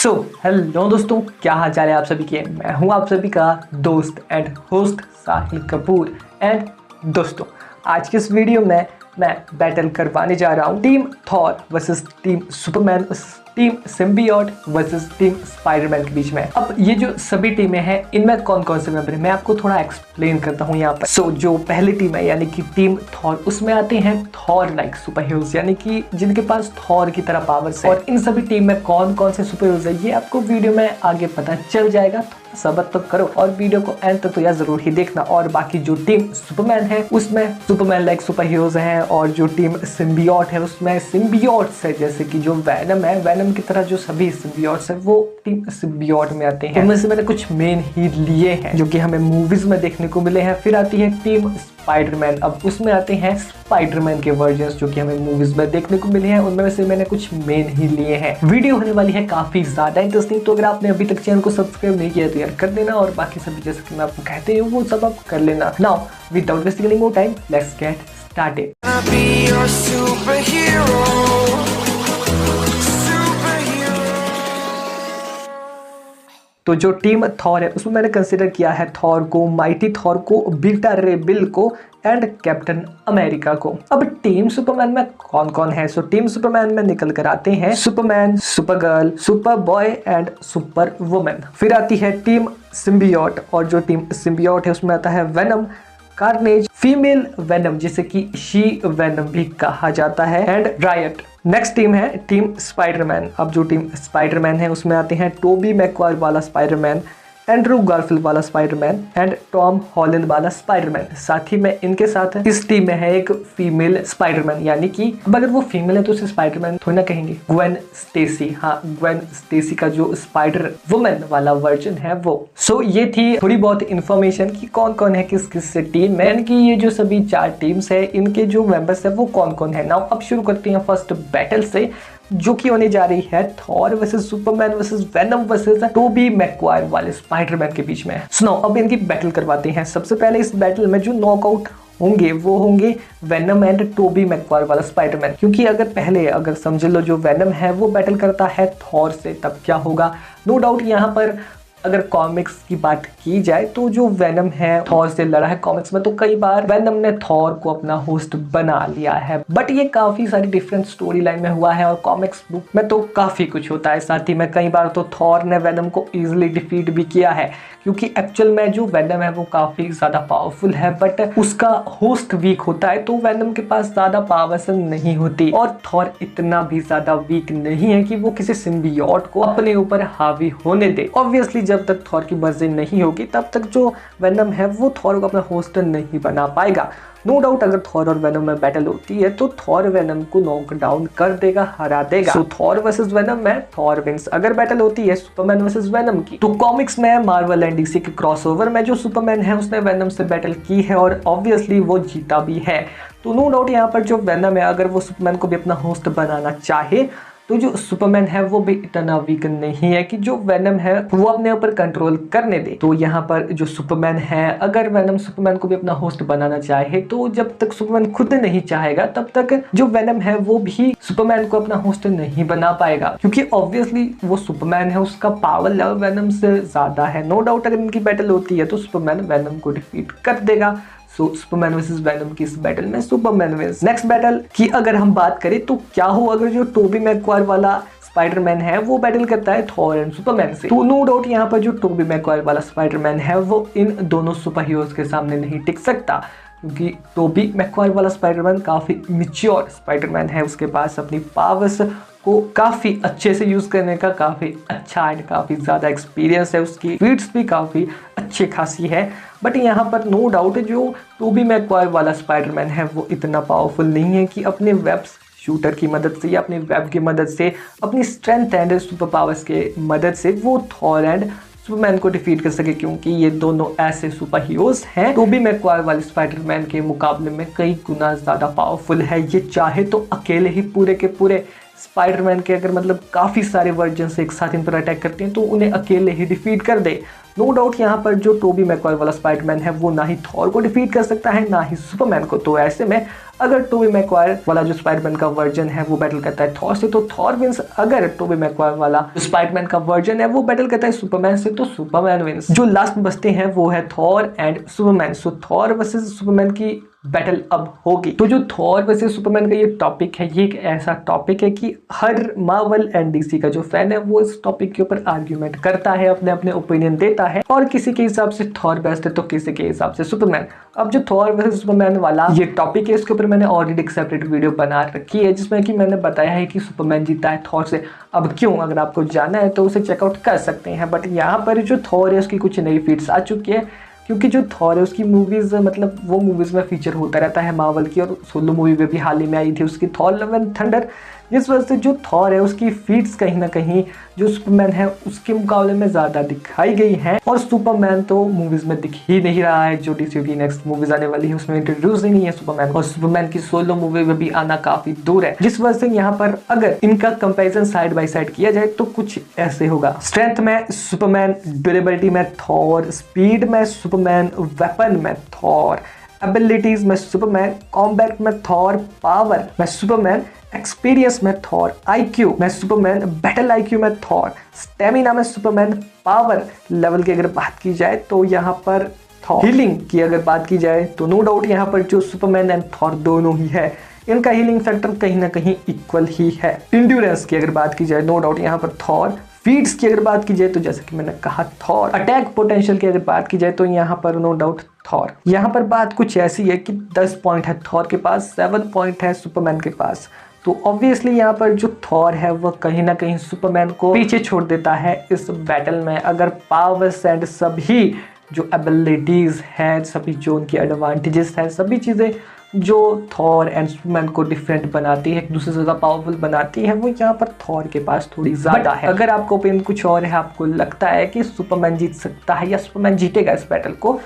Hello दोस्तों, क्या हाल चाल है आप सभी के। मैं हूं आप सभी का दोस्त and host Sahil Kapoor. And दोस्तों, आज के इस वीडियो में मैं बैटल करवाने जा रहा हूं team Thor versus team Superman, team symbiote versus team Spiderman के बीच में। अब ये जो सभी टीमें हैं, इनमें कौन कौन से मेंबर हैं मैं आपको थोड़ा एक्सप्लेन करता हूँ यहाँ पर। जो पहली टीम है यानी कि टीम थॉर, उसमें आते हैं थॉर लाइक सुपर हीरोज, यानी कि जिनके पास थॉर की तरह पावर्स है। और इन सभी टीम में कौन कौन से सुपर हीरोज है ये आपको वीडियो में आगे पता चल जाएगा। सब्र तो करो और वीडियो को एंड तक तो यार जरूर ही देखना। और बाकी जो टीम सुपरमैन है उसमें सुपरमैन लाइक सुपर हीरोज हैं, और जो टीम सिम्बियोट है उसमें सिम्बियोट्स है, जैसे कि जो वैनम है, वैनम की तरह जो सभी सिम्बियोट्स है वो टीम सिम्बियोट में आते हैं। उनमें से मैंने कुछ मेन ही लिए हैं जो कि हमें मूवीज में देखने को मिले हैं। फिर आती है टीम स्पाइडरमैन, अब उसमें आते हैं स्पाइडरमैन के वर्जन्स जो कि हमें मूवीज में देखने को मिले हैं। उनमें से मैंने कुछ मेन ही लिए हैं। वीडियो होने वाली है काफी ज्यादा इंटरेस्टिंग, तो अगर आपने अभी तक चैनल को सब्सक्राइब नहीं किया तो यार कर देना, और बाकी सभी जैसे कि मैं आपको कहते हूँ वो सब आप कर लेना। Now without wasting any more time, let's get started. तो जो टीम थॉर है उसमें मैंने कंसिडर किया है थॉर को, माइटी थॉर को, बीटा रे बिल को एंड कैप्टन अमेरिका को। अब टीम सुपरमैन में कौन कौन है? टीम सुपरमैन में निकल कर आते हैं Superman, Supergirl, super boy and super women. फिर आती है टीम सिम्बियोट, और जो टीम सिम्बियोट है उसमें आता है वेनम, कार्नेज, फीमेल वेनम जिसे कि शी वेनम भी कहा जाता है, एंड रायट। नेक्स्ट टीम है टीम स्पाइडरमैन। अब जो टीम स्पाइडरमैन है उसमें आते हैं टोबी मैकवायर वाला स्पाइडरमैन, एंड्रू गारफील्ड वाला स्पाइडरमैन एंड टॉम हॉलैंड वाला स्पाइडरमैन। साथ ही में इनके साथ इस टीम में है एक फीमेल स्पाइडरमैन, यानी कि अब अगर वो फीमेल है तो उसे स्पाइडरमैन थोड़ी ना कहेंगे, ग्वेन स्टेसी। हाँ, ग्वेन स्टेसी का जो स्पाइडर वुमेन वाला वर्जन है वो। ये थी थोड़ी बहुत इन्फॉर्मेशन कि कौन कौन है किस किस से टीम में, यानी कि ये जो सभी 4 टीम्स है इनके जो मेंबर्स है वो कौन कौन है। नाउ अब शुरू करते हैं फर्स्ट बैटल से, जो कि होने जा रही है Thor versus Superman versus Venom versus Toby Maguire वाले स्पाइडरमैन के बीच में। सुनो, अब इनकी बैटल करवाते हैं। सबसे पहले इस बैटल में जो नॉकआउट होंगे वो होंगे वेनम एंड टोबी मैकवायर वाला स्पाइडरमैन, क्योंकि अगर समझ लो जो वेनम है वो बैटल करता है थॉर से, तब क्या होगा। नो डाउट यहाँ पर अगर कॉमिक्स की बात की जाए तो जो वेनम है थॉर से लड़ा है कॉमिक्स में, तो कई बार वेनम ने थॉर को अपना होस्ट बना लिया है, बट ये काफी सारी डिफरेंट स्टोरी लाइन में हुआ है और कॉमिक्स बुक में तो काफी कुछ होता है। साथ ही में कई बार तो थॉर ने वेनम को इजिली डिफीट भी किया है, क्योंकि एक्चुअल में जो वेनम है वो काफी ज्यादा पावरफुल है, बट उसका होस्ट वीक होता है, तो वेनम के पास ज्यादा पावर्स नहीं होती। और थॉर इतना भी ज्यादा वीक नहीं है कि वो किसी सिम्बियोट को अपने ऊपर हावी होने दे। ऑब्वियसली जब तक थॉर की मर्जी नहीं होगी तब तक जो वेनम है वो थॉर को अपना होस्ट नहीं बना पाएगा। नो डाउट अगर थॉर और वेनम में बैटल होती है तो थॉर वेनम को नॉक डाउन कर देगा, हरा देगा। थॉर वर्सेस वेनम में थॉर विंस। अगर बैटल होती है सुपरमैन वर्सेस वेनम की, तो कॉमिक्स में मार्वल एंड डीसी के क्रॉसओवर में जो सुपरमैन है उसने वेनम से बैटल की है और ऑब्वियसली वो जीता भी है। तो नो डाउट यहाँ पर जो वेनम है अगर वो सुपरमैन को भी अपना होस्ट बनाना चाहे तो जो सुपरमैन है वो भी इतना वीक नहीं है कि जो वेनम है वो अपने ऊपर कंट्रोल करने दे। तो यहाँ पर जो सुपरमैन है, अगर वेनम सुपरमैन को भी अपना होस्ट बनाना चाहे तो जब तक सुपरमैन खुद नहीं चाहेगा तब तक जो वेनम है वो भी सुपरमैन को अपना होस्ट नहीं बना पाएगा, क्योंकि ऑब्वियसली वो सुपरमैन है, उसका पावर लेवल वेनम से ज्यादा है। नो डाउट अगर इनकी बैटल होती है तो सुपरमैन वेनम को डिफीट कर देगा। सुपरमैन वर्सेस वेनम की इस बैटल में सुपरमैन विंस। नेक्स्ट बैटल की अगर हम बात करें तो क्या हो अगर जो टोबी मैकवायर वाला स्पाइडरमैन है वो बैटल करता है थॉर एंड सुपरमैन से। तो नो डाउट यहाँ पर जो टोबी मैकवायर वाला स्पाइडरमैन है वो इन दोनों सुपर हीरोज के सामने नहीं टिक सकता, क्योंकि टोबी मैकवायर वाला स्पाइडरमैन काफी मैच्योर स्पाइडरमैन है, उसके पास अपनी पावर्स को काफी अच्छे से यूज करने का काफी अच्छा एंड काफी ज्यादा एक्सपीरियंस है, उसकी फीट्स भी काफी अच्छी खासी है। बट यहाँ पर नो डाउट जो टोबी मैकवायर वाला स्पाइडरमैन है वो इतना पावरफुल नहीं है कि अपने वेब शूटर की मदद से या अपनी वेब की मदद से, अपनी स्ट्रेंथ एंड सुपर पावर्स के मदद से वो थॉर एंड सुपरमैन को डिफीट कर सके, क्योंकि ये दोनों ऐसे सुपर हीरोज हैं टोबी मैकवायर वाले स्पाइडरमैन के मुकाबले में कई गुना ज्यादा पावरफुल है। ये चाहे तो अकेले ही पूरे के पूरे स्पाइडरमैन के अगर मतलब काफ़ी सारे वर्जन से एक साथ इन पर अटैक करते हैं तो उन्हें अकेले ही डिफीट कर दे। नो डाउट यहाँ पर जो टोबी मैकवायर वाला स्पाइडरमैन है वो ना ही थॉर को डिफीट कर सकता है ना ही सुपरमैन को। तो ऐसे में अगर टोबी मैकवायर वाला जो स्पाइडरमैन का वर्जन है वो बैटल करता है थॉर से तो थॉर विंस। अगर टोबी मैकवायर वाला जो स्पाइडरमैन का वर्जन है वो बैटल करता है सुपरमैन से तो सुपरमैन विंस। जो लास्ट में बचते हैं वो है Thor and Superman. So Thor versus Superman की बैटल अब होगी। तो जो थॉर वर्सेस सुपरमैन का ये टॉपिक है ये एक ऐसा टॉपिक है कि हर मार्वल एंड डीसी का जो फैन है वो इस टॉपिक के ऊपर आर्ग्यूमेंट करता है, अपने अपने ओपिनियन देता है और किसी के हिसाब से थॉर बेस्ट है तो किसी के हिसाब से सुपरमैन। अब जो थॉर वर्सेस सुपरमैन वाला ये टॉपिक है इसके ऊपर मैंने ऑलरेडी एक सेपरेट वीडियो बना रखी है जिसमें कि मैंने बताया है कि सुपरमैन जीता है थॉर से। अब क्यों, अगर आपको जानना है तो उसे चेकआउट कर सकते हैं। बट यहाँ पर जो थॉर है उसकी कुछ नई फीट्स आ चुकी है क्योंकि जो थॉर है उसकी मूवीज़ मतलब वो मूवीज़ में फीचर होता रहता है मार्वल की, और सोलो मूवी में भी हाल ही में आई थी उसकी थॉर लव एंड थंडर। जिस वजह से जो थॉर है उसकी फीट्स कहीं ना कहीं जो सुपरमैन है उसके मुकाबले में ज़्यादा दिखाई गई हैं और सुपरमैन तो मूवीज़ में दिख ही नहीं रहा है। जो डीसी की नेक्स्ट मूवीज आने वाली है उसमें इंट्रोड्यूस ही नहीं है सुपरमैन और सुपरमैन की सोलो मूवी में भी आना काफ़ी दूर है। जिस वजह से यहाँ पर अगर इनका कंपेरिजन साइड बाई साइड किया जाए तो कुछ ऐसे होगा। स्ट्रेंथ में सुपरमैन, ड्यूरेबिलिटी में थॉर, स्पीड में सुपरमैन, वेपन में थॉर, एबिलिटीज में सुपरमैन, कॉम्बैट में थॉर, पावर में सुपरमैन, एक्सपीरियंस में थॉर, आईक्यू में सुपरमैन, बैटल आईक्यू में थॉर, स्टेमिना में सुपरमैन, पावर लेवल की अगर बात की जाए तो यहाँ पर थॉर, हीलिंग की अगर बात की जाए तो नो डाउट यहाँ पर जो सुपरमैन एंड थॉर दोनों ही है, इनका हीलिंग फैक्टर कहीं ना कहीं इक्वल ही है। इंड्योरेंस की अगर बात की जाए नो डाउट यहाँ पर थॉर, फीड्स की अगर बात की जाए तो जैसे कि मैंने कहा थॉर, अटैक पोटेंशियल की अगर बात की जाए तो यहाँ पर नो डाउट थॉर। यहाँ पर बात कुछ ऐसी है कि 10 पॉइंट है थॉर के पास, 7 पॉइंट है सुपरमैन के पास। तो ऑब्वियसली यहाँ पर जो थॉर है वह कहीं ना कहीं सुपरमैन को पीछे छोड़ देता है इस बैटल में। अगर पावर्स एंड सभी जो एबिलिटीज हैं, सभी जो उनकी एडवांटेजेस हैं, सभी चीज़ें जो थॉर एंड सुपरमैन को डिफरेंट बनाती है, एक दूसरे से ज़्यादा पावरफुल बनाती है, वो यहाँ पर थॉर के पास थोड़ी ज़्यादा है। अगर आपको ओपिनियन कुछ और है, आपको लगता है कि सुपरमैन जीत सकता है या सुपरमैन जीतेगा इस बैटल को,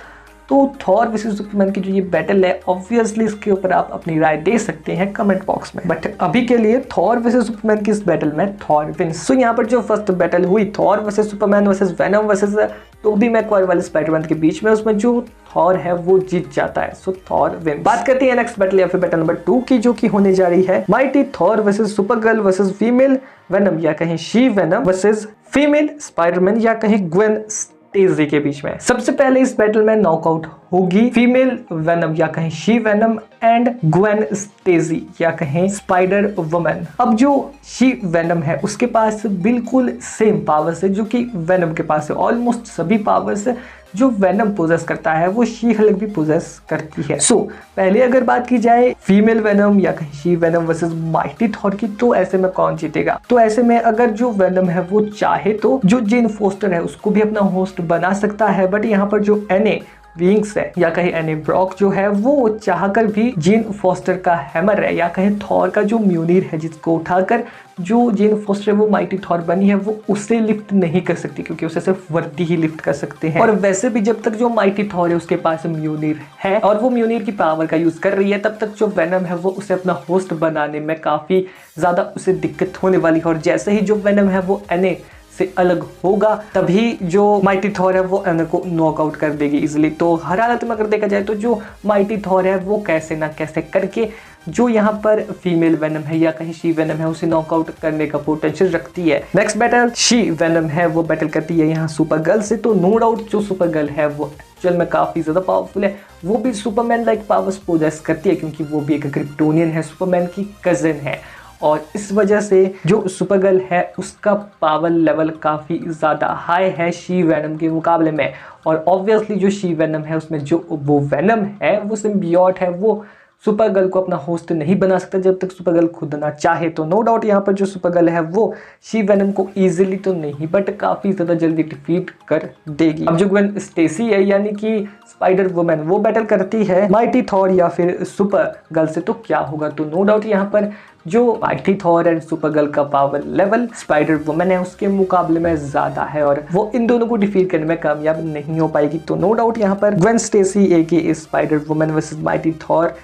तो थॉर वर्सेस सुपरमैन की जो ये बैटल है ऑब्वियसली इसके ऊपर आप अपनी राय दे सकते हैं कमेंट बॉक्स में। बट अभी के लिए थॉर वर्सेस सुपरमैन की इस बैटल में थॉर विंस। सो यहाँ पर जो फर्स्ट बैटल हुई Thor versus Superman versus Venom versus Toby Maguire वाले स्पाइडरमैन के बीच में, उसमें जो थॉर है वो जीत जाता है। सो थॉर विन। बात करते हैं नेक्स्ट बैटल या फिर बैटल नंबर 2 की, जो कि होने जा रही है Mighty Thor versus Supergirl versus female Venom या कहीं she venom versus female Spiderman या कहीं ग्वेन स्टेसी के बीच में। सबसे पहले इस बैटल में नॉकआउट होगी फीमेल वेनम या कहीं she Venom and Gwen Stacy या कहीं स्पाइडर वुमन। अब जो शी वेनम है उसके पास बिल्कुल सेम पावर्स है जो कि वेनम के पास है। ऑलमोस्ट सभी पावर्स जो वेनम पोजेस करता है वो शी हल्क भी पोजेस करती है। सो पहले अगर बात की जाए फीमेल वेनम या कहीं she venom versus Mighty Thor की, तो ऐसे में कौन जीतेगा? तो ऐसे में अगर जो वेनम है वो चाहे तो जो जेन फोस्टर है उसको भी अपना होस्ट बना सकता है। बट यहाँ पर जो एने विंग्स है या कहीं एनी ब्रॉक जो है वो चाहकर भी जीन फोस्टर का हैमर है या कहीं थॉर का जो म्यूनिर है जिसको उठाकर जो जीन फोस्टर वो माइटी थॉर बनी है वो उसे लिफ्ट नहीं कर सकती, क्योंकि उसे सिर्फ वर्दी ही लिफ्ट कर सकते हैं। और वैसे भी जब तक जो माइटी थॉर है उसके पास म्यूनिर है और वो म्यूनिर की पावर का यूज कर रही है, तब तक जो वेनम है वो उसे अपना होस्ट बनाने में काफी ज्यादा उसे दिक्कत होने वाली है। और जैसे ही जो वेनम है वो एने से अलग होगा तभी जो माइटी थॉर है वो एने को नॉकआउट कर देगी इजिली। तो हर हालत में अगर देखा जाए तो जो माइटी थॉर है वो कैसे ना कैसे करके जो यहाँ पर फीमेल वेनम है या कहीं शी वेनम है उसे नॉकआउट करने का पोटेंशियल रखती है। नेक्स्ट बैटल शी वेनम है वो बैटल करती है यहाँ सुपर गर्ल से। तो नो डाउट जो सुपर गर्ल है वो एक्चुअल में काफी ज्यादा पावरफुल है, वो भी सुपरमैन लाइक पावर्स पोजेस करती है क्योंकि वो भी एक क्रिप्टोनियन है, सुपरमैन की कजिन है। और इस वजह से जो सुपरगर्ल है उसका पावर लेवल काफ़ी ज़्यादा हाई है शी वेनम के मुकाबले में। और ऑब्वियसली जो शी वेनम है उसमें जो वो वेनम है वो सिम्बियोट है, वो सुपरगर्ल को अपना होस्ट नहीं बना सकता जब तक सुपरगर्ल खुद ना चाहे। तो नो डाउट यहाँ पर जो सुपरगर्ल है वो शी वेनम को इजीली तो नहीं बट काफ़ी ज़्यादा जल्दी डिफीट कर देगी। अब जो ग्वेन स्टेसी है यानी कि स्पाइडर वुमन वो बैटल करती है माइटी थॉर या फिर सुपर गर्ल से, तो क्या होगा? तो नो डाउट यहाँ पर जो माइटी थॉर एंड सुपरगर्ल का पावर लेवल स्पाइडर वुमन है उसके मुकाबले में ज़्यादा है और वो इन दोनों को डिफीट करने में कामयाब नहीं हो पाएगी। तो नो डाउट यहाँ पर ग्वेन स्टेसी एक ही Spider Woman versus Mighty Thor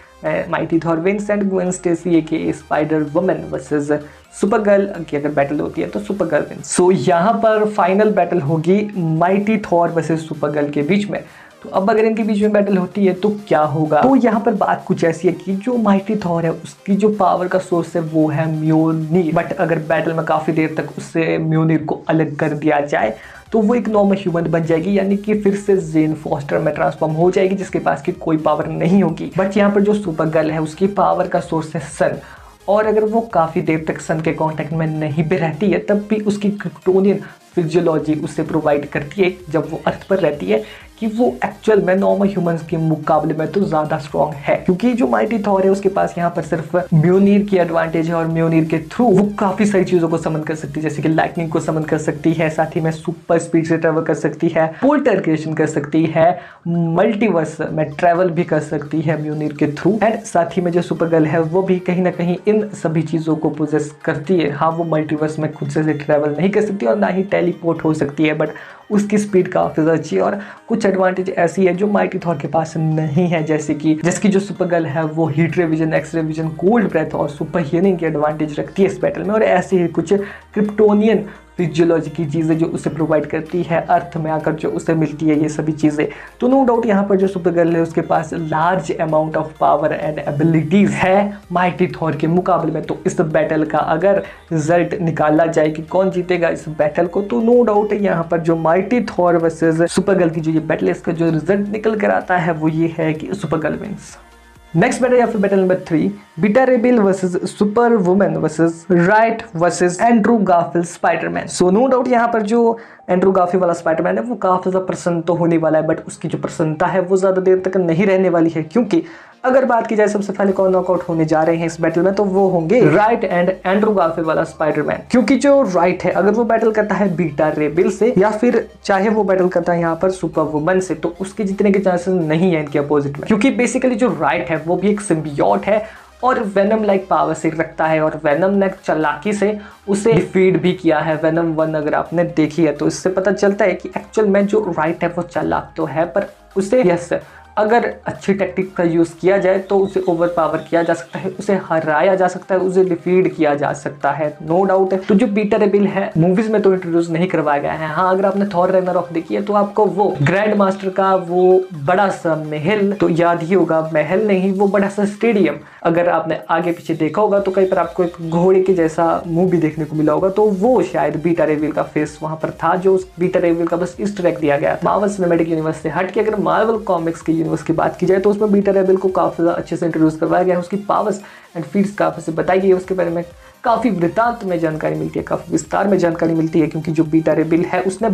Mighty Thor wins and Gwen Stacy के Spider Woman versus Supergirl की अगर बैटल होती है तो सुपर गर्ल विंस। सो यहाँ पर फाइनल बैटल होगी mighty Thor versus super girl के बीच में। तो अब अगर इनके बीच में बैटल होती है तो क्या होगा? तो यहाँ पर बात कुछ ऐसी है कि जो माइटी थॉर है उसकी जो पावर का सोर्स है वो है म्योनिर, बट अगर बैटल में काफ़ी देर तक उससे म्योनिर को अलग कर दिया जाए तो वो एक नॉर्मल ह्यूमन बन जाएगी, यानी कि फिर से जेन फॉस्टर में ट्रांसफॉर्म हो जाएगी जिसके पास की कोई पावर नहीं होगी। बट यहाँ पर जो सुपर गर्ल है उसकी पावर का सोर्स है सन, और अगर वो काफ़ी देर तक सन के कांटेक्ट में नहीं भी रहती है तब भी उसकी क्रिप्टोनियन फिजियोलॉजी उसे प्रोवाइड करती है जब वो अर्थ पर रहती है कि वो एक्चुअल में नॉर्मल ह्यूमंस के मुकाबले में तो ज़्यादा स्ट्रॉन्ग है, क्योंकि जो माइटी थॉर है उसके पास यहाँ पर सिर्फ म्योनिर की एडवांटेज है और म्योनिर के थ्रू वो काफ़ी सारी चीज़ों को समन कर सकती है, जैसे कि लाइटनिंग को समन कर सकती है, साथ ही में सुपर स्पीड से ट्रैवल कर सकती है, पोर्टल क्रिएशन कर सकती है, मल्टीवर्स में ट्रैवल भी कर सकती है म्योनिर के थ्रू। एंड साथ ही में जो सुपर गर्ल है वो भी कहीं ना कहीं इन सभी चीज़ों को पोजेस करती है। हाँ, वो मल्टीवर्स में खुद से ट्रैवल नहीं कर सकती और ना ही टेलीपोर्ट हो सकती है, बट उसकी स्पीड काफ़ी ज़्यादा अच्छी है और कुछ एडवांटेज ऐसी है जो माइटी थॉर के पास नहीं है, जैसे कि जिसकी जो सुपर गर्ल है वो heat ray vision, X ray vision, cold breath और सुपर हीलिंग की एडवांटेज रखती है इस बैटल में। और ऐसे ही कुछ क्रिप्टोनियन फिजियोलॉजी की चीज़ें जो उसे प्रोवाइड करती है अर्थ में आकर जो उसे मिलती है, ये सभी चीज़ें। तो नो डाउट यहाँ पर जो सुपर गर्ल है उसके पास large amount of power and abilities है माइटी थॉर के मुकाबले में। तो इस बैटल का अगर रिजल्ट निकाला जाए कि कौन जीतेगा इस बैटल को, तो नो डाउट यहाँ पर जो mighty Thor versus Supergirl की जो ये बैटल है इसका जो रिजल्ट निकल कर आता है वो ये है कि Supergirl wins. Next battle या फिर battle number 3, Beta Ray Bill versus Super Woman versus right versus Andrew Garfield Spiderman. So no doubt यहाँ पर जो एंड्रू गारफील्ड वाला स्पाइडरमैन है वो काफ़ी ज़्यादा प्रसन्न तो होने वाला है, बट उसकी जो प्रसन्नता है वो ज़्यादा देर तक नहीं रहने वाली है, क्योंकि अगर बात की जाए सबसे पहले कौन नॉकआउट होने जा रहे हैं इस बैटल में तो वो होंगे राइट एंड एंड्रू गारफील्ड वाला स्पाइडरमैन। क्योंकि जो राइट है अगर वो बैटल करता है बीटा रेबिल से या फिर चाहे वो बैटल करता है यहाँ पर सुपर वुमन से, तो उसके जीतने के चांसेस नहीं है इनके अपोजिट में, क्योंकि बेसिकली जो राइट है वो भी एक सिम्बियोट है और वेनम लाइक पावर से रखता है और वेनम ने चालाकी से उसे डिफीट भी किया है। वेनम 1 अगर आपने देखी है तो इससे पता चलता है कि एक्चुअल में जो राइट है वो चालाक तो है, पर उसे यस अगर अच्छी टेक्निक का यूज़ किया जाए तो उसे ओवर पावर किया जा सकता है, उसे हराया जा सकता है, उसे डिफीट किया जा सकता है, नो डाउट है। तो जो बीटा रेबिल है मूवीज में तो इंट्रोड्यूस नहीं करवाया गया है। हाँ, अगर आपने थॉर रैग्नारॉक देखी है तो आपको वो ग्रैंड मास्टर का वो बड़ा सा महल तो याद ही होगा, महल नहीं वो बड़ा सा स्टेडियम, अगर आपने आगे पीछे देखा होगा तो कहीं पर आपको एक घोड़े के जैसा मुंह भी देखने को मिला होगा, तो वो शायद बीटा रेबिल का फेस वहां पर था, जो उस बीटा रेबिल का बस ईस्टर एग दिया गया। मार्वल सिनेमैटिक यूनिवर्स से हट के अगर मार्वल कॉमिक्स के यूनिवर्स की बात की जाए तो उसमें बीटा रेबिल को काफी ज्यादा अच्छे से इंट्रोड्यूस करवाया गया है, उसकी पावर्स एंड फीड्स काफी से बताई गई है, उसके बारे में काफी वृत्तांत में जानकारी मिलती है, काफी विस्तार में जानकारी मिलती है, क्योंकि जो बीटा रेबिल है उसने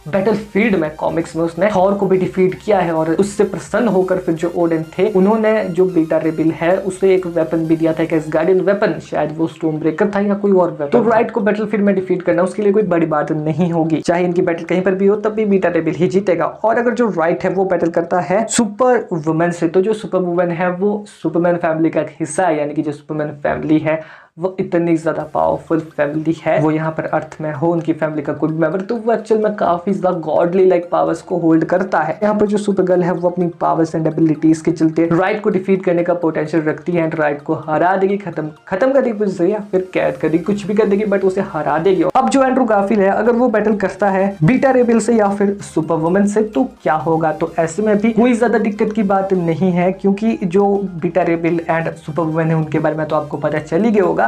बैटल फील्ड में कॉमिक्स में उसने थॉर को भी डिफीट किया है और उससे प्रसन्न होकर फिर जो ओडिन थे उन्होंने जो बीटा रेबिल है उसे एक वेपन भी दिया था, एक गार्डियन वेपन, शायद वो स्टोन ब्रेकर था या कोई और वेपन। तो राइट को बैटल फील्ड में डिफीट करना उसके लिए कोई बड़ी बात नहीं होगी, चाहे इनकी बैटल कहीं पर भी हो तब भी बीटा रेबिल ही जीतेगा। और अगर जो राइट है वो बैटल करता है सुपर वुमन से, तो जो सुपर वुमन है वो सुपरमैन फैमिली का एक हिस्सा है, यानी कि जो सुपरमैन फैमिली है वो इतनी ज़्यादा पावरफुल फैमिली है, वो यहाँ पर अर्थ में हो उनकी फैमिली का कोई मेंबर, तो वो एक्चुअल में काफ़ी ज़्यादा गॉडली लाइक पावर्स को होल्ड करता है। यहाँ पर जो सुपर गर्ल है वो अपनी पावर्स एंड एबिलिटीज के चलते राइट को डिफीट करने का पोटेंशियल रखती है एंड राइट को हरा देगी, खत्म कर देगी कुछ या फिर कैद कर देगी, कुछ भी कर देगी, बट उसे हरा देगी। अब जो एंड्रू गारफील्ड है अगर वो बैटल करता है बीटा रेबिल से या फिर सुपर वुमन से तो क्या होगा? तो ऐसे में भी कोई ज़्यादा दिक्कत की बात नहीं है, क्योंकि जो beta Ray Bill and Super woman है उनके बारे में तो आपको पता चल ही गया होगा।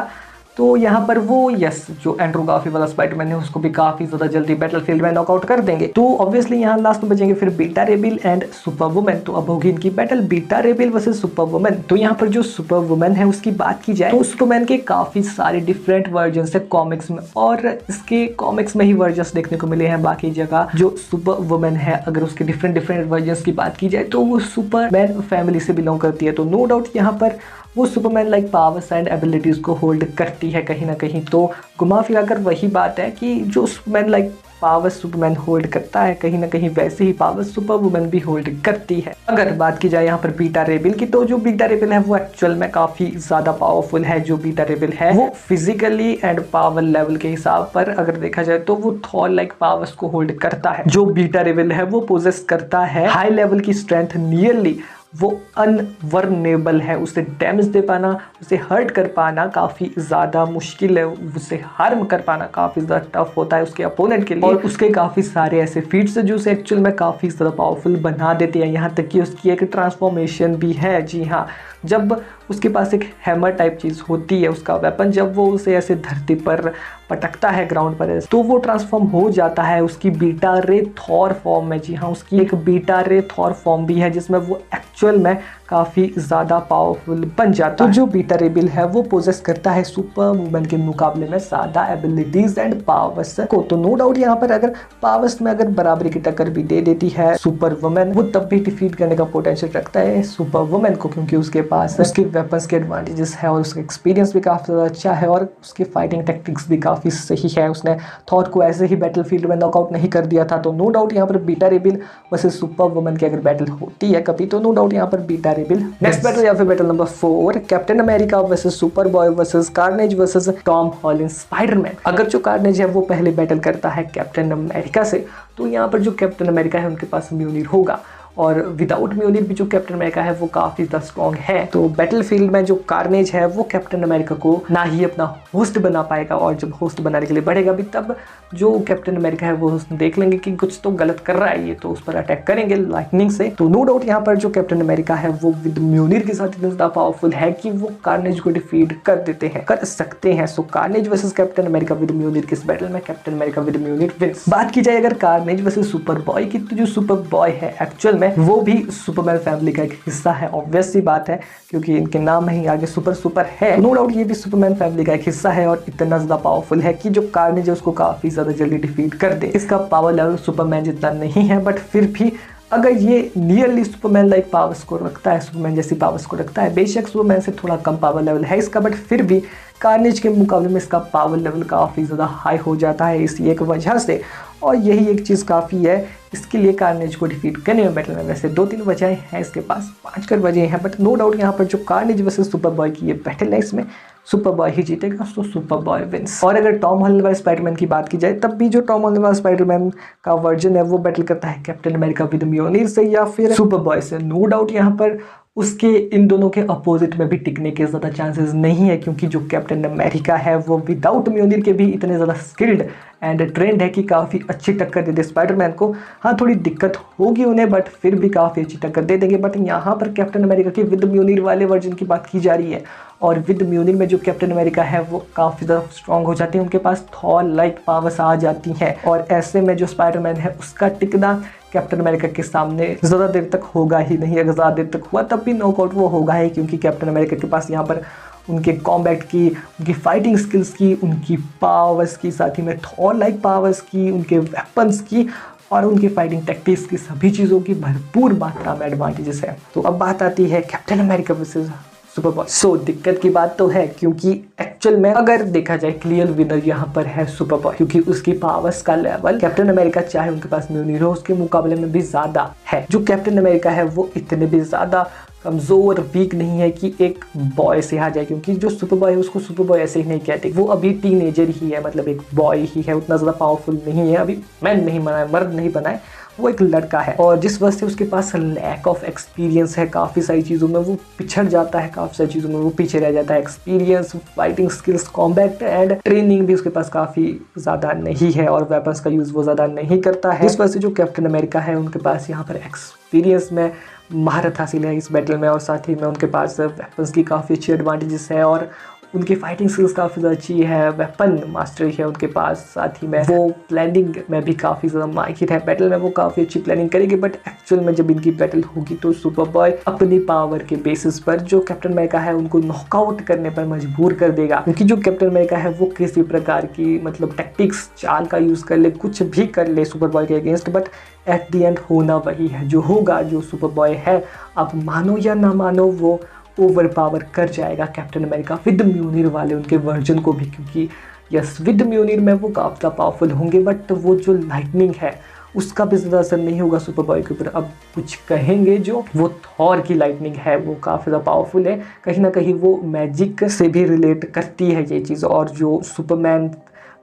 तो यहाँ पर वो यस जो एंड्रू गारफील्ड वाला स्पाइडरमैन है उसको भी काफी ज्यादा जल्दी बैटलफील्ड में नॉकआउट कर देंगे। तो ऑब्वियसली यहाँ लास्ट में बचेंगे फिर Beta Ray Bill and Super Woman. तो अब होगी इनकी battle Beta Ray Bill versus Super Woman. तो यहाँ पर जो सुपर वुमन है उसकी बात की जाए तो सुपरमैन के काफी सारे डिफरेंट वर्जन है कॉमिक्स में, और इसके कॉमिक्स में ही वर्जन देखने को मिले हैं, बाकी जगह जो सुपर वुमन है अगर उसके डिफरेंट वर्जन की बात की जाए तो वो सुपरमैन फैमिली से बिलोंग करती है। तो नो डाउट यहाँ पर वो Superman like powers and abilities को होल्ड करती है कहीं ना कहीं। तो घुमा फिरा कर वही बात है कि जो Superman like powers Superman hold करता है कहीं ना कहीं वैसे ही पावर्स सुपर वुमन भी होल्ड करती है। अगर बात की जाए यहाँ पर बीटा रेबिल की, तो जो बीटा रेबिल है वो एक्चुअल में काफ़ी ज़्यादा पावरफुल है। जो बीटा रेबिल है वो फिजिकली एंड पावर लेवल के हिसाब पर अगर देखा जाए तो वो थॉर लाइक पावर्स को होल्ड करता है। जो बीटा रेबिल है वो पोजेस करता है हाई लेवल की स्ट्रेंथ, नियरली वो अनवर्नेबल है, उसे डैमेज दे पाना, उसे हर्ट कर पाना काफ़ी ज़्यादा मुश्किल है, उसे हार्म कर पाना काफ़ी ज़्यादा टफ होता है उसके अपोनेंट के लिए। और उसके काफ़ी सारे ऐसे फीट्स जो उसे एक्चुअल में काफ़ी ज़्यादा पावरफुल बना देते हैं। यहाँ तक कि उसकी एक ट्रांसफॉर्मेशन भी है। जी हाँ, जब उसके पास एक हैमर टाइप चीज़ होती है उसका वेपन, जब वो उसे ऐसे धरती पर पटकता है ग्राउंड पर, तो वो ट्रांसफॉर्म हो जाता है उसकी बीटा रे थॉर फॉर्म में। जी हाँ, उसकी एक बीटा रे थॉर फॉर्म भी है जिसमें वो एक्चुअल में काफ़ी ज़्यादा पावरफुल बन जाता है। तो जो बीटा रे बिल है वो पोजेस करता है सुपर वुमन के मुकाबले में ज़्यादा एबिलिटीज एंड पावर्स को। तो नो डाउट यहाँ पर अगर पावर्स में अगर बराबरी की टक्कर भी दे देती है सुपर वुमन, वो तब भी डिफीट करने का पोटेंशियल रखता है सुपर वुमन को, क्योंकि उसके पास उसके वेपन्स के एडवांटेजेस है और उसका एक्सपीरियंस भी काफ़ी ज़्यादा अच्छा है और उसकी फाइटिंग टेक्टिक्स भी काफ़ी सही है। उसने थॉर को ऐसे ही बैटलफील्ड में नॉकआउट नहीं कर दिया था। तो नो डाउट यहाँ पर बीटा रे बिल वर्सेस सुपर वुमन की अगर बैटल होती है कभी, तो नो डाउट यहाँ पर बीटा रे बिल। नेक्स्ट बैटल या फिर battle number 4, captain America versus super boy versus carnage versus Tom Holland Spiderman. अगर जो कार्नेज है वो पहले बैटल करता है कैप्टन अमेरिका से, तो यहाँ पर जो कैप्टन अमेरिका है उनके पास म्योनिर होगा और विदाउट म्योनिर भी जो कैप्टन अमेरिका है वो काफ़ी ज़्यादा स्ट्रॉन्ग है। तो बैटलफील्ड में जो कार्नेज है वो कैप्टन अमेरिका को ना ही अपना होस्ट बना पाएगा, और जब होस्ट बनाने के लिए बढ़ेगा भी तब जो कैप्टन अमेरिका है वो देख लेंगे कि कुछ तो गलत कर रहा है ये, तो उस पर अटैक करेंगे लाइटनिंग से। तो नो डाउट यहाँ पर जो कैप्टन अमेरिका है वो विद म्योनिर के साथ इतना ज़्यादा पावरफुल है कि वो कार्नेज को डिफीट कर सकते हैं। So Carnage versus Captain America with म्योनिर के इस बैटल में कैप्टन अमेरिका विद म्योनिर विंस। बात की जाए अगर कार्नेज वर्सेस सुपर बॉय की, तो जो सुपर बॉय है एक्चुअल वो भी सुपरमैन फैमिली का एक हिस्सा है। ऑब्वियस सी बात है क्योंकि इनके नाम में ही आगे सुपर है। नो डाउट ये भी सुपरमैन फैमिली का एक हिस्सा है और इतना ज़्यादा पावरफुल है कि जो कार्नेज है उसको काफ़ी ज़्यादा जल्दी डिफीट कर दे। इसका पावर लेवल सुपरमैन जितना नहीं है, बट फिर भी अगर ये नियरली सुपरमैन लाइक पावर्स को रखता है, सुपरमैन जैसी पावर्स को रखता है, बेशक सुपरमैन से थोड़ा कम पावर लेवल है इसका, बट फिर भी कार्नेज के मुकाबले में इसका पावर लेवल काफ़ी ज़्यादा हाई हो जाता है इसी एक वजह से। और यही एक चीज़ काफ़ी है इसके लिए कार्नेज को डिफीट करने में बैटल में। वैसे 2-3 वजह हैं इसके पास, 5 कर वजह हैं, बट नो डाउट यहाँ पर जो कार्नेज वर्सेस सुपर बॉय की ये बैटल है इसमें सुपर बॉय ही जीतेगा, तो सुपर बॉय विंस। और अगर टॉम हॉलैंड वाले स्पाइडरमैन की बात की जाए तब भी जो टॉम हॉलैंड वाला स्पाइडरमैन का वर्जन है वो बैटल करता है कैप्टन अमेरिका विद म्योनिर से या फिर सुपर बॉय से। नो डाउट यहाँ पर उसके इन दोनों के अपोजिट में भी टिकने के ज़्यादा चांसेस नहीं है, क्योंकि जो कैप्टन अमेरिका है वो विदाउट म्योनिर के भी इतने ज़्यादा स्किल्ड एंड ट्रेंड है कि काफ़ी अच्छी टक्कर दे दे स्पाइडरमैन को। हाँ, थोड़ी दिक्कत होगी उन्हें, बट फिर भी काफ़ी अच्छी टक्कर दे देंगे। बट यहाँ पर कैप्टन अमेरिका की विद म्योनिर वाले वर्जन की बात की जा रही है, और विद म्योनिर में जो कैप्टन अमेरिका है वो काफ़ी ज़्यादा स्ट्रॉन्ग हो जाती है, उनके पास थॉर लाइक पावर्स आ जाती हैं, और ऐसे में जो स्पाइडरमैन है उसका टिकना कैप्टन अमेरिका के सामने ज़्यादा देर तक होगा ही नहीं। अगर ज़्यादा देर तक हुआ तब भी नॉकआउट वो होगा ही, क्योंकि कैप्टन अमेरिका के पास यहाँ पर उनके कॉम्बैट की, उनकी फाइटिंग स्किल्स की, उनकी पावर्स की, साथ ही में थॉर लाइक पावर्स की, उनके वेपन्स की और उनकी फाइटिंग टैक्टिक्स की, सभी चीज़ों की भरपूर मात्रा में एडवांटेजेस है। तो अब बात आती है Captain America versus Superboy. So दिक्कत की बात तो है, क्योंकि एक्चुअल में अगर देखा जाए क्लियर विनर यहाँ पर है सुपर बॉय, क्योंकि उसकी पावर्स का लेवल कैप्टन अमेरिका चाहे उनके पास म्योनिर हो उसके मुकाबले में भी ज़्यादा है। जो कैप्टन अमेरिका है वो इतने भी ज़्यादा कमज़ोर वीक नहीं है कि एक बॉय से आ जाए, क्योंकि जो सुपर बॉय है उसको सुपर बॉय ऐसे ही नहीं कहते, वो अभी टीनेजर ही है, मतलब एक बॉय ही है, उतना ज़्यादा पावरफुल नहीं है, अभी मैन नहीं बनाए, मर्द नहीं बनाए, वो एक लड़का है। और जिस वजह से उसके पास लैक ऑफ एक्सपीरियंस है, काफ़ी सारी चीज़ों में वो पिछड़ जाता है, काफ़ी सारी चीज़ों में वो पीछे रह जाता है। Experience, fighting skills, combat and training भी उसके पास काफ़ी ज़्यादा नहीं है, और वेपन्स का यूज़ वो ज़्यादा नहीं करता है। जिस वजह से जो कैप्टन अमेरिका है उनके पास यहाँ पर एक्सपीरियंस में महारत हासिल है इस बैटल में, और साथ ही में उनके पास वेपन्स की काफ़ी अच्छी एडवांटेजेस है, और उनकी फाइटिंग स्किल्स काफ़ी ज़्यादा अच्छी है, वेपन मास्टरी है उनके पास, साथ ही में वो प्लानिंग में भी काफ़ी ज़्यादा माहिर है, बैटल में वो काफ़ी अच्छी प्लानिंग करेगी। बट एक्चुअल में जब इनकी बैटल होगी तो सुपर बॉय अपनी पावर के बेसिस पर जो कैप्टन अमेरिका है उनको नॉकआउट करने पर मजबूर कर देगा, क्योंकि जो कैप्टन अमेरिका है वो किसी प्रकार की मतलब टैक्टिक्स, चाल का यूज़ कर ले, कुछ भी कर ले सुपर बॉय के against, but at the and होना वही है जो होगा। जो सुपर बॉय है, आप मानो या ना मानो, वो ओवर पावर कर जाएगा कैप्टन अमेरिका विद म्योनिर वाले उनके वर्जन को भी, क्योंकि यस विद म्योनिर में वो काफ़ी ज़्यादा पावरफुल होंगे, बट वो जो लाइटनिंग है उसका भी ज़्यादा असर नहीं होगा सुपर बॉय के ऊपर। अब कुछ कहेंगे जो वो थॉर की लाइटनिंग है वो काफ़ी ज़्यादा पावरफुल है, कहीं ना कहीं वो मैजिक से भी रिलेट करती है ये चीज़, और जो सुपरमैन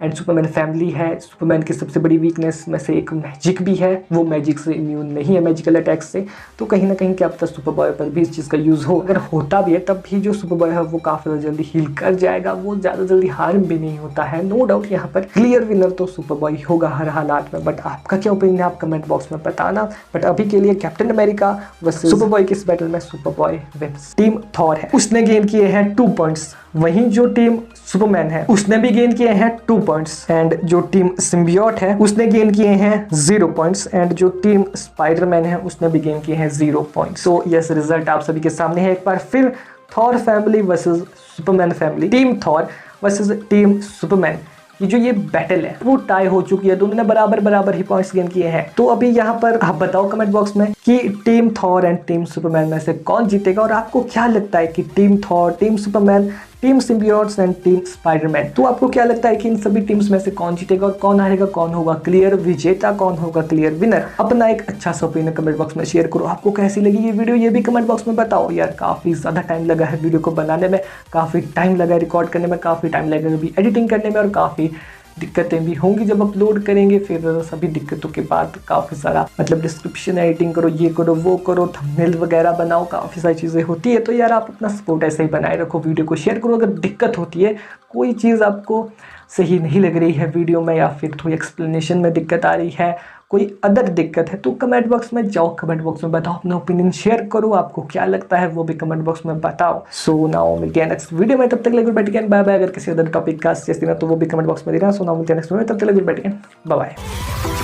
एंड सुपरमैन फैमिली है। सुपरमैन की सबसे बड़ी वीकनेस में से एक मैजिक भी है, वो मैजिक से इम्यून नहीं है, मैजिकल अटैक से। तो कहीं ना कहीं क्या पता सुपरबॉय पर भी इस चीज़ का यूज़ हो। अगर होता भी है तब भी जो सुपरबॉय है वो काफ़ी जल्दी हील कर जाएगा, वो ज़्यादा जल्दी हार्म भी नहीं होता है। नो डाउट यहाँ पर क्लियर विनर तो सुपरबॉय होगा हर हालात में। बट आपका क्या ओपिनियन है आप कमेंट बॉक्स में बताना। बट अभी के लिए कैप्टन अमेरिका वर्सेस सुपरबॉय की इस बैटल में सुपरबॉय विन्स। टीम थॉर है, उसने गेन किए हैं 2 पॉइंट्स। वहीं जो टीम सुपरमैन है उसने भी गेन किए हैं 2 पॉइंट्स। एंड जो टीम सिम्बियोट है उसने गेन किए हैं 0 पॉइंट्स। एंड जो टीम स्पाइडरमैन है उसने भी गेन किए हैं 0 पॉइंट्स। सो यस, रिजल्ट आप सभी के सामने है एक बार फिर। Thor family versus Superman family, team Thor versus team Superman, ये जो ये बैटल है वो टाई हो चुकी है। दोनों ने बराबर बराबर ही पॉइंट्स गेन किए हैं। तो अभी यहाँ पर आप बताओ कमेंट बॉक्स में कि team Thor and team Superman में से कौन जीतेगा, और आपको क्या लगता है कि team Thor, team Superman, team symbiotes and team Spiderman, तो आपको क्या लगता है कि इन सभी टीम्स में से कौन जीतेगा और कौन हारेगा, कौन होगा क्लियर विजेता, कौन होगा क्लियर विनर? अपना एक अच्छा सा ओपिनियन कमेंट बॉक्स में शेयर करो। आपको कैसी लगी ये वीडियो ये भी कमेंट बॉक्स में बताओ। यार काफ़ी ज़्यादा टाइम लगा है वीडियो को बनाने में, काफ़ी टाइम लगा है रिकॉर्ड करने में, काफ़ी टाइम लगेगा अभी एडिटिंग करने में, और काफ़ी दिक्कतें भी होंगी जब अपलोड करेंगे। फिर सभी दिक्कतों के बाद काफ़ी सारा मतलब डिस्क्रिप्शन एडिटिंग करो, ये करो वो करो, थंबनेल वगैरह बनाओ, काफ़ी सारी चीज़ें होती है। तो यार आप अपना सपोर्ट ऐसे ही बनाए रखो, वीडियो को शेयर करो। अगर दिक्कत होती है, कोई चीज़ आपको सही नहीं लग रही है वीडियो में, या फिर थोड़ी एक्सप्लेनेशन में दिक्कत आ रही है, कोई अदर दिक्कत है, तो कमेंट बॉक्स में जाओ, कमेंट बॉक्स में बताओ, अपना ओपिनियन शेयर करो। आपको क्या लगता है वो भी कमेंट बॉक्स में बताओ। सो नाउ मिलते हैं नेक्स्ट वीडियो में, तब तक लगे बैठ गए बाय बाय। अगर किसी अदर टॉपिक का सजेस्ट देना तो वो भी कमेंट बॉक्स में देना। सो नाउ मिलते हैं नेक्स्ट वीडियो में, तब तक लगे बैठ गए बाय बाय।